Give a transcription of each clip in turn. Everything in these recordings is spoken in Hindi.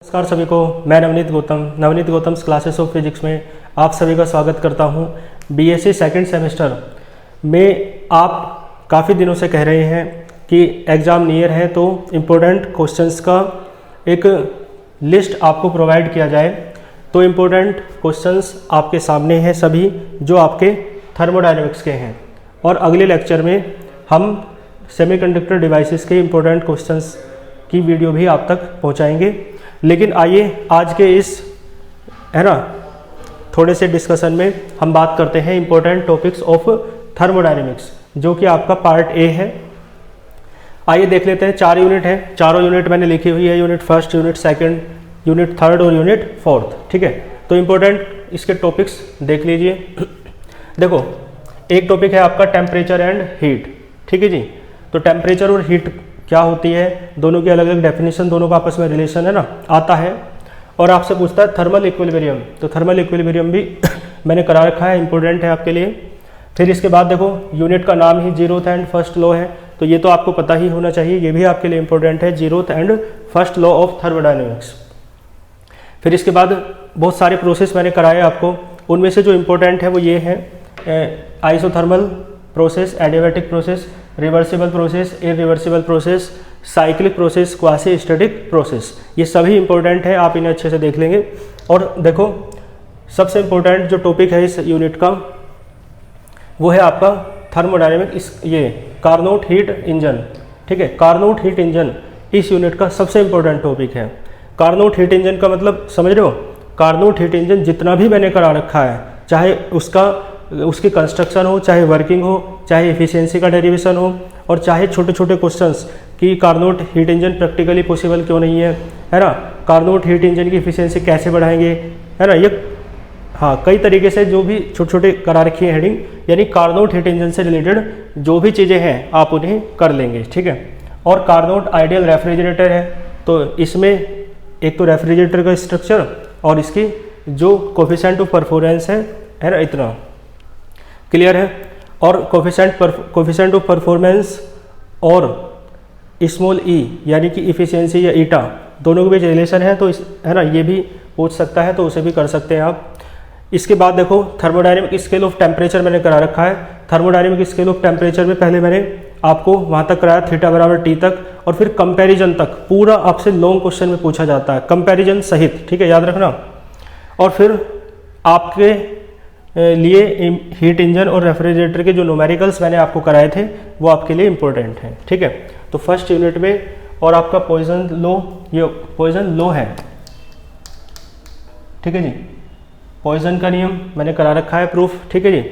नमस्कार सभी को। मैं Navneet Gautam classes of physics में आप सभी का स्वागत करता हूं। बीएससी सेकंड सेमेस्टर में आप काफ़ी दिनों से कह रहे हैं कि एग्ज़ाम नियर है तो इम्पोर्टेंट क्वेश्चंस का एक लिस्ट आपको प्रोवाइड किया जाए। तो इम्पोर्टेंट क्वेश्चंस आपके सामने हैं सभी, जो आपके थर्मोडायनेमिक्स के हैं, और अगले लेक्चर में हम सेमीकंडक्टर डिवाइसेस के इम्पोर्टेंट क्वेश्चंस की वीडियो भी आप तक पहुंचाएंगे। लेकिन आइए आज के इस थोड़े से डिस्कशन में हम बात करते हैं इम्पोर्टेंट टॉपिक्स ऑफ थर्मोडायनेमिक्स, जो कि आपका पार्ट ए है। आइए देख लेते हैं। 4 यूनिट है, चारों यूनिट मैंने लिखी हुई है, unit first, unit second, unit third और यूनिट फोर्थ। ठीक है, तो इम्पोर्टेंट इसके टॉपिक्स देख लीजिए। देखो, एक टॉपिक है आपका टेम्परेचर एंड हीट। ठीक है जी, तो टेम्परेचर और हीट क्या होती है, दोनों की अलग अलग डेफिनेशन, दोनों का आपस में रिलेशन है ना, आता है। और आपसे पूछता है थर्मल इक्विलिब्रियम, तो थर्मल इक्विलिब्रियम भी मैंने करा रखा है, इंपॉर्टेंट है आपके लिए। फिर इसके बाद देखो, यूनिट का नाम ही जीरोथ एंड फर्स्ट लॉ है, तो ये तो आपको पता ही होना चाहिए, ये भी आपके लिए इंपॉर्टेंट है, zeroth and first law of thermodynamics. फिर इसके बाद बहुत सारे प्रोसेस मैंने कराए आपको, उनमें से जो इम्पोर्टेंट है वो ये है isothermal process, adiabatic process, reversible process, irreversible process, cyclic process, quasi static process. ये सभी इंपॉर्टेंट है, आप इन्हें अच्छे से देख लेंगे। और देखो, सबसे इंपॉर्टेंट जो टॉपिक है इस यूनिट का वो है आपका थर्मोडायनेमिक, ये कार्नोट हीट इंजन। ठीक है, कार्नोट हीट इंजन इस यूनिट का सबसे इंपॉर्टेंट टॉपिक है। कार्नोट हीट इंजन का मतलब समझ रहे हो? कार्नोट हीट इंजन जितना भी मैंने करा रखा है, चाहे उसकी कंस्ट्रक्शन हो, चाहे वर्किंग हो, चाहे एफिशिएंसी का डेरिवेशन हो, और चाहे छोटे छोटे क्वेश्चंस कि Carnot heat engine practically possible क्यों नहीं है ना, कार्नोट हीट इंजन की एफिशिएंसी कैसे बढ़ाएंगे, है ना, ये कई तरीके से जो भी छोटे छोटे करा रखी है हेडिंग, यानी कार्नोट हीट इंजन से रिलेटेड जो भी चीज़ें हैं आप उन्हें कर लेंगे। ठीक है, और कार्नोट आइडियल रेफ्रिजरेटर है, तो इसमें एक तो रेफ्रिजरेटर का स्ट्रक्चर और इसकी जो कोफिशिएंट ऑफ परफॉर्मेंस है ना, इतना क्लियर है। और कोफिशिएंट ऑफ परफॉर्मेंस और स्मॉल ई यानी कि इफिशियंसी या ईटा, दोनों के बीच रिलेशन है, तो है ना, ये भी पूछ सकता है, तो उसे भी कर सकते हैं आप। इसके बाद देखो, थर्मोडायनेमिक स्केल ऑफ टेम्परेचर मैंने करा रखा है। थर्मोडायनेमिक स्केल ऑफ टेम्परेचर में पहले मैंने आपको वहाँ तक कराया थीटा बराबर टी तक, और फिर कंपैरिजन तक पूरा आपसे लॉन्ग क्वेश्चन में पूछा जाता है, कंपैरिजन सहित। ठीक है, याद रखना। और फिर आपके लिए हीट इंजन और रेफ्रिजरेटर के जो न्यूमेरिकल्स मैंने आपको कराए थे वो आपके लिए इंपॉर्टेंट हैं। ठीक है, तो फर्स्ट यूनिट में, और आपका पॉइजन लॉ, ये पॉइजन लॉ है। ठीक है जी, पॉइजन का नियम मैंने करा रखा है प्रूफ। ठीक है जी,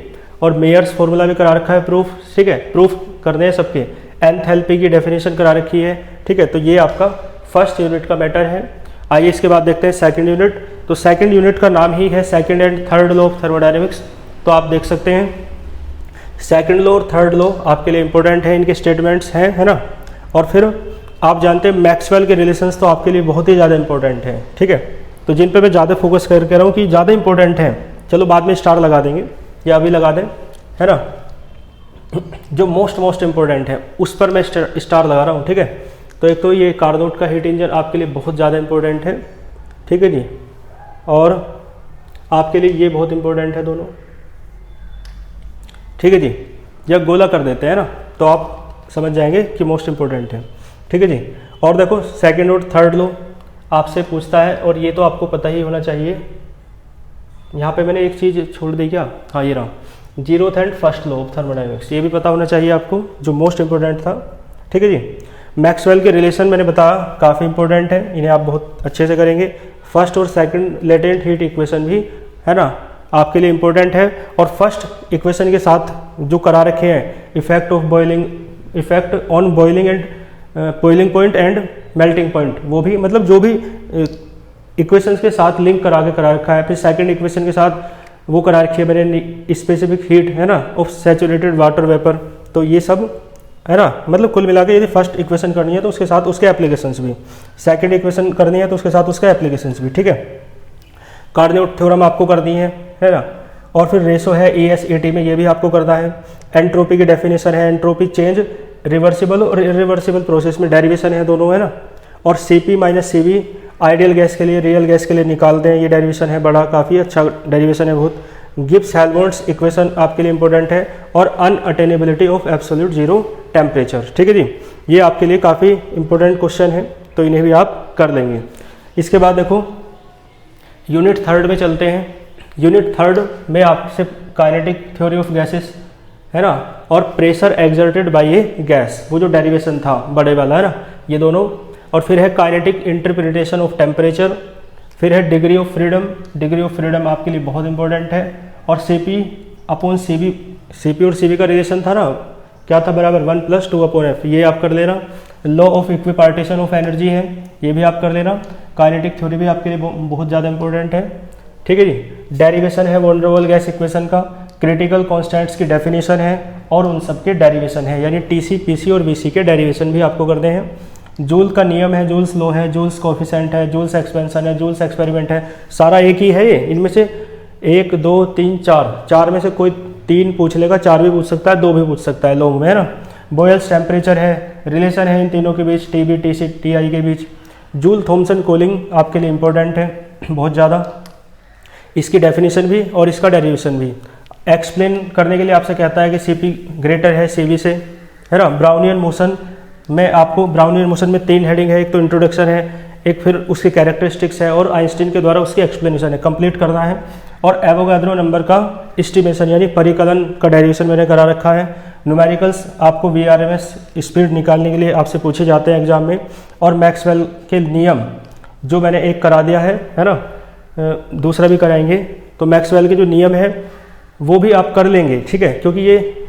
और मेयर्स फॉर्मूला भी करा रखा है प्रूफ। ठीक है, प्रूफ करने हैं सबके। एंथैल्पी की डेफिनेशन करा रखी है। ठीक है, तो ये आपका फर्स्ट यूनिट का मैटर है। आइए इसके बाद देखते हैं सेकंड यूनिट। तो सेकंड यूनिट का नाम ही है second and third law of thermodynamics, तो आप देख सकते हैं सेकंड लॉ और थर्ड लॉ आपके लिए इंपॉर्टेंट है, इनके स्टेटमेंट्स हैं, है ना। और फिर आप जानते हैं मैक्सवेल के रिलेशंस तो आपके लिए बहुत ही ज़्यादा इंपॉर्टेंट है। ठीक है, तो जिन पे मैं ज़्यादा फोकस कर रहा हूँ कि ज़्यादा इंपॉर्टेंट है, चलो बाद में स्टार लगा देंगे या अभी लगा दें, है ना। जो मोस्ट इंपॉर्टेंट है उस पर मैं स्टार लगा रहा हूँ। ठीक है, तो एक तो ये कार्नोट का हीट इंजन आपके लिए बहुत ज़्यादा इंपॉर्टेंट है। ठीक है जी, और आपके लिए ये बहुत इंपॉर्टेंट है दोनों। ठीक है जी, जब गोला कर देते हैं ना तो आप समझ जाएंगे कि मोस्ट इंपॉर्टेंट है। ठीक है जी, और देखो सेकंड और थर्ड लॉ आपसे पूछता है, और ये तो आपको पता ही होना चाहिए। यहाँ पे मैंने एक चीज़ छोड़ दी क्या, हाँ ये रहा, zeroth and first law of thermodynamics, ये भी पता होना चाहिए आपको, जो मोस्ट इंपॉर्टेंट था। ठीक है जी, मैक्सवेल के रिलेशन मैंने बताया काफ़ी इंपॉर्टेंट है, इन्हें आप बहुत अच्छे से करेंगे। फर्स्ट और सेकंड लेटेंट हीट इक्वेशन भी, है ना, आपके लिए इंपॉर्टेंट है। और फर्स्ट इक्वेशन के साथ जो करा रखे हैं effect on boiling and boiling point and melting point, वो भी मतलब जो भी इक्वेशंस के साथ लिंक करा रखा है। फिर सेकंड इक्वेशन के साथ वो करा रखी है मैंने स्पेसिफिक हीट, है ना, ऑफ सैचुरेटेड वाटर वेपर, तो ये सब, है ना, मतलब कुल मिला के यदि फर्स्ट इक्वेशन करनी है तो उसके साथ उसके एप्लीकेशंस भी, सेकंड इक्वेशन करनी है तो उसके साथ उसके एप्लीकेशंस भी। ठीक है, कार्नोट थ्योरम आपको करनी है ना। और फिर रेशो है AS/AT में, ये भी आपको करना है। एंट्रोपी की डेफिनेशन है, एंट्रोपी चेंज रिवर्सिबल और इरिवर्सिबल प्रोसेस में डेरिवेशन है दोनों, है ना। और CP - CV आइडियल गैस के लिए, रियल गैस के लिए निकालते हैं। ये डेरिवेशन है, बड़ा काफ़ी अच्छा डेरिवेशन है बहुत। गिब्स हेल्महोल्ट्ज इक्वेशन आपके लिए इंपॉर्टेंट है, और अनअटेनेबिलिटी ऑफ एब्सोल्यूट जीरो टेम्परेचर। ठीक है जी, ये आपके लिए काफ़ी इंपॉर्टेंट क्वेश्चन है, तो इन्हें भी आप कर लेंगे। इसके बाद देखो यूनिट थर्ड में चलते हैं। यूनिट थर्ड में आपसे काइनेटिक थ्योरी ऑफ गैसेस है ना, और pressure exerted by A gas, वो जो डेरिवेशन था बड़े वाला है ना, ये दोनों। और फिर है काइनेटिक इंटरप्रिटेशन ऑफ टेम्परेचर, फिर है degree of freedom. Degree of freedom आपके लिए बहुत इंपॉर्टेंट है। और CP अपॉन CB, CP और CB का रिलेशन था ना, क्या था, बराबर 1 + 2/F, ये आप कर लेना। Law of equipartition of energy है, ये भी आप कर लेना। काइनेटिक थ्योरी भी आपके लिए बहुत ज़्यादा इंपॉर्टेंट है। ठीक है जी, डेरिवेशन है van der Waals gas equation का, क्रिटिकल कॉन्स्टेंट्स की डेफिनेशन है, और उन सब के डेरिवेशन है, यानी TC, PC और VC के डेरिवेशन भी आपको करने हैं। जूल का नियम है, जूल्स लॉ है, जूल्स कोफिशिएंट है, जूल्स एक्सपेंशन है, जूल्स एक्सपेरिमेंट है, सारा एक ही है ये। इनमें से 1 2 3 4 में से कोई 3 पूछ लेगा, 4 भी पूछ सकता है, 2 भी पूछ सकता है लॉन्ग में, है ना। बॉयल्स टेम्परेचर है, रिलेशन है इन तीनों के बीच, TB, TC, TI के बीच। जूल थॉमसन कूलिंग आपके लिए इंपॉर्टेंट है बहुत ज़्यादा, इसकी डेफिनेशन भी और इसका डेरिवेशन भी। एक्सप्लेन करने के लिए आपसे कहता है कि CP ग्रेटर है CB से, है ना। ब्राउनियन मोशन में आपको, ब्राउनियन मोशन में 3 हेडिंग है, एक तो इंट्रोडक्शन है, एक फिर उसकी कैरेक्टरिस्टिक्स है, और आइंस्टीन के द्वारा उसकी एक्सप्लेनेशन है, कंप्लीट करना है। और एवोगाड्रो नंबर का एस्टिमेशन यानी परिकलन का डेरिवेशन मैंने करा रखा है। न्यूमेरिकल्स आपको VRMS स्पीड निकालने के लिए आपसे पूछे जाते हैं एग्जाम में। और मैक्सवेल के नियम जो मैंने एक करा दिया है ना, दूसरा भी कराएंगे, तो मैक्सवेल के जो नियम है वो भी आप कर लेंगे, ठीक है, क्योंकि ये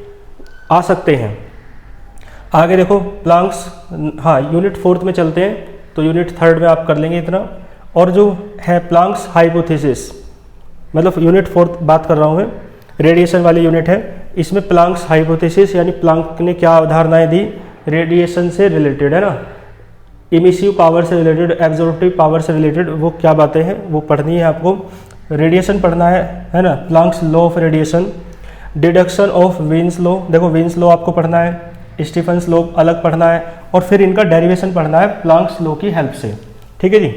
आ सकते हैं। आगे देखो प्लांक्स, हाँ यूनिट 4 में चलते हैं, तो यूनिट 3 में आप कर लेंगे इतना। और जो है प्लांक्स हाइपोथेसिस, मतलब यूनिट 4 बात कर रहा हूँ मैं, रेडिएशन वाली यूनिट है, इसमें प्लांक्स हाइपोथेसिस यानी प्लांक ने क्या अवधारणाएं दी रेडिएशन से रिलेटेड, है ना। इमिसिव पावर से रिलेटेड, एब्जॉर्प्टिव पावर से रिलेटेड, वो क्या बातें हैं वो पढ़नी है आपको। रेडिएशन पढ़ना है ना, Planck's law of radiation, deduction of Wien's law, देखो वीन्स लॉ आपको पढ़ना है, स्टीफन्स लॉ अलग पढ़ना है, और फिर इनका डेरिवेशन पढ़ना है प्लांक्स लॉ की हेल्प से, ठीक है जी।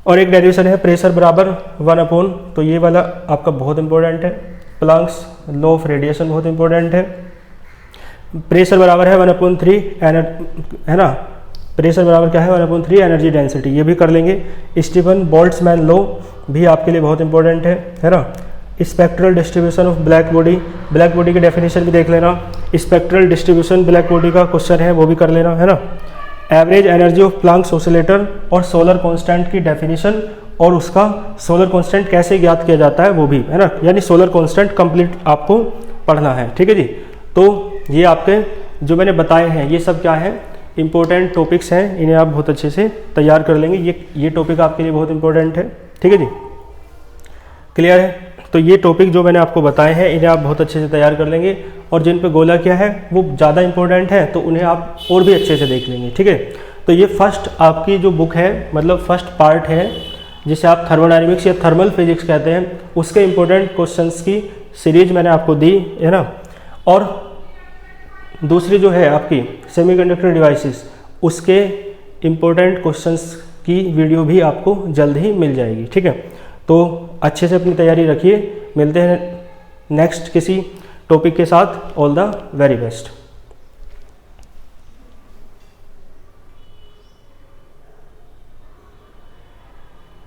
और एक डेरिवेशन है प्रेशर बराबर 1/, तो ये वाला आपका बहुत इंपॉर्टेंट है। प्लांक्स लॉ ऑफ रेडिएशन बहुत इंपॉर्टेंट है। प्रेशर बराबर है 1/3 है ना, प्रेशर बराबर क्या है 1/3 एनर्जी डेंसिटी, ये भी कर लेंगे। स्टीफन बोल्ट्जमैन लॉ भी आपके लिए बहुत इंपॉर्टेंट है ना। Spectral distribution of black body, black body की डेफिनेशन भी देख लेना। स्पेक्ट्रल डिस्ट्रीब्यूशन ब्लैक बॉडी का क्वेश्चन है, वो भी कर लेना, है ना। Average energy of Planck's oscillator और सोलर कांस्टेंट की डेफिनेशन, और उसका सोलर कांस्टेंट कैसे ज्ञात किया जाता है वो भी, है ना, यानी सोलर कांस्टेंट कंप्लीट आपको पढ़ना है, ठीक है जी। तो ये आपके जो मैंने बताए हैं ये सब क्या है, इंपॉर्टेंट टॉपिक्स हैं, इन्हें आप बहुत अच्छे से तैयार कर लेंगे। ये टॉपिक आपके लिए बहुत इंपॉर्टेंट है, ठीक है जी, क्लियर है। तो ये टॉपिक जो मैंने आपको बताए हैं इन्हें आप बहुत अच्छे से तैयार कर लेंगे, और जिन पे गोला किया है वो ज़्यादा इंपॉर्टेंट है तो उन्हें आप और भी अच्छे से देख लेंगे, ठीक है। तो ये फर्स्ट आपकी जो बुक है, मतलब फर्स्ट पार्ट है, जिसे आप थर्मोडायनेमिक्स या थर्मल फिजिक्स कहते हैं, उसके इंपॉर्टेंट क्वेश्चंस की सीरीज मैंने आपको दी, है ना। और दूसरी जो है आपकी सेमीकंडक्टर डिवाइसेस, उसके इंपॉर्टेंट क्वेश्चंस की वीडियो भी आपको जल्द ही मिल जाएगी, ठीक है। तो अच्छे से अपनी तैयारी रखिए, मिलते हैं नेक्स्ट किसी टॉपिक के साथ। All the very best.